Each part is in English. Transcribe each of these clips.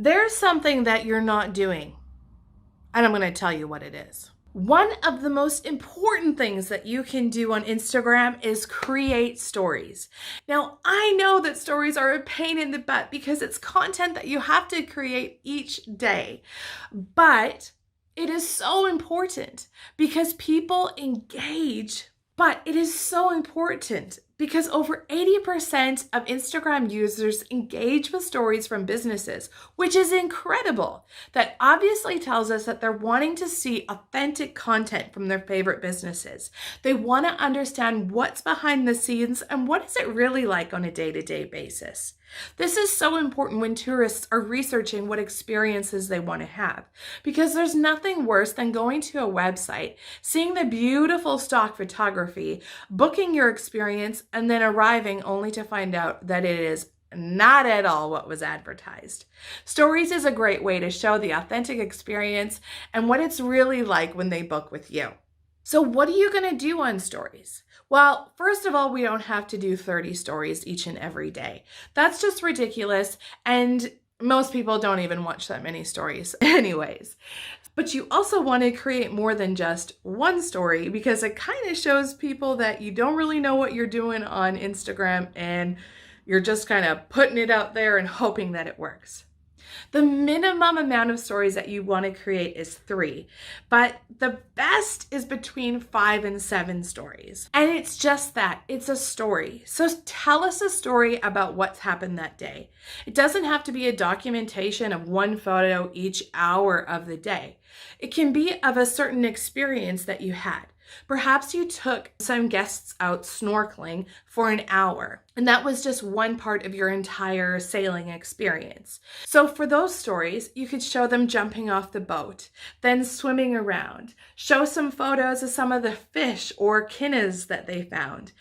there's something that you're not doing, and I'm going to tell you what it is. One of the most important things that you can do on Instagram is create stories. Now, I know that stories are a pain in the butt because it's content that you have to create each day, but it is so important because people engage. But it is so important because over 80% of Instagram users engage with stories from businesses, which is incredible. That obviously tells us that they're wanting to see authentic content from their favorite businesses. They want to understand what's behind the scenes and what is it really like on a day-to-day basis. This is so important when tourists are researching what experiences they want to have, because there's nothing worse than going to a website, seeing the beautiful stock photography, booking your experience, and then arriving only to find out that it is not at all what was advertised. Stories is a great way to show the authentic experience and what it's really like when they book with you. So what are you going to do on stories? Well, first of all, we don't have to do 30 stories each and every day. That's just ridiculous, and most people don't even watch that many stories anyways. But you also want to create more than just one story because it kind of shows people that you don't really know what you're doing on Instagram and you're just kind of putting it out there and hoping that it works. The minimum amount of stories that you want to create is 3, but the best is between 5 and 7 stories. And it's just that, it's a story. So tell us a story about what's happened that day. It doesn't have to be a documentation of one photo each hour of the day. It can be of a certain experience that you had. Perhaps you took some guests out snorkeling for an hour, and that was just one part of your entire sailing experience. So for those stories, you could show them jumping off the boat, then swimming around, show some photos of some of the fish or kinnas that they found,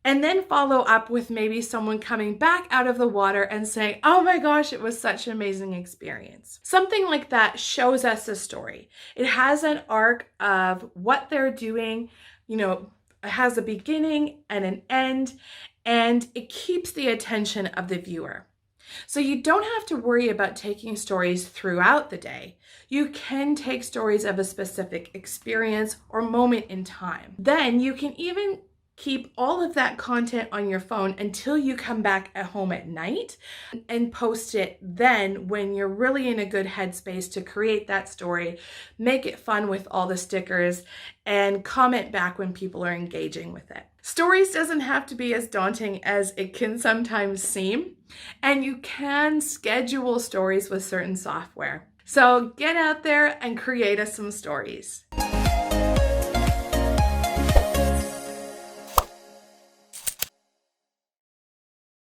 and then follow up with maybe someone coming back out of the water and saying, oh my gosh, it was such an amazing experience. Something like that shows us a story. It has an arc of what they're doing, it has a beginning and an end, and it keeps the attention of the viewer. So you don't have to worry about taking stories throughout the day. You can take stories of a specific experience or moment in time. Then you can even keep all of that content on your phone until you come back at home at night and post it then when you're really in a good headspace to create that story, make it fun with all the stickers, and comment back when people are engaging with it. Stories doesn't have to be as daunting as it can sometimes seem, and you can schedule stories with certain software. So get out there and create us some stories.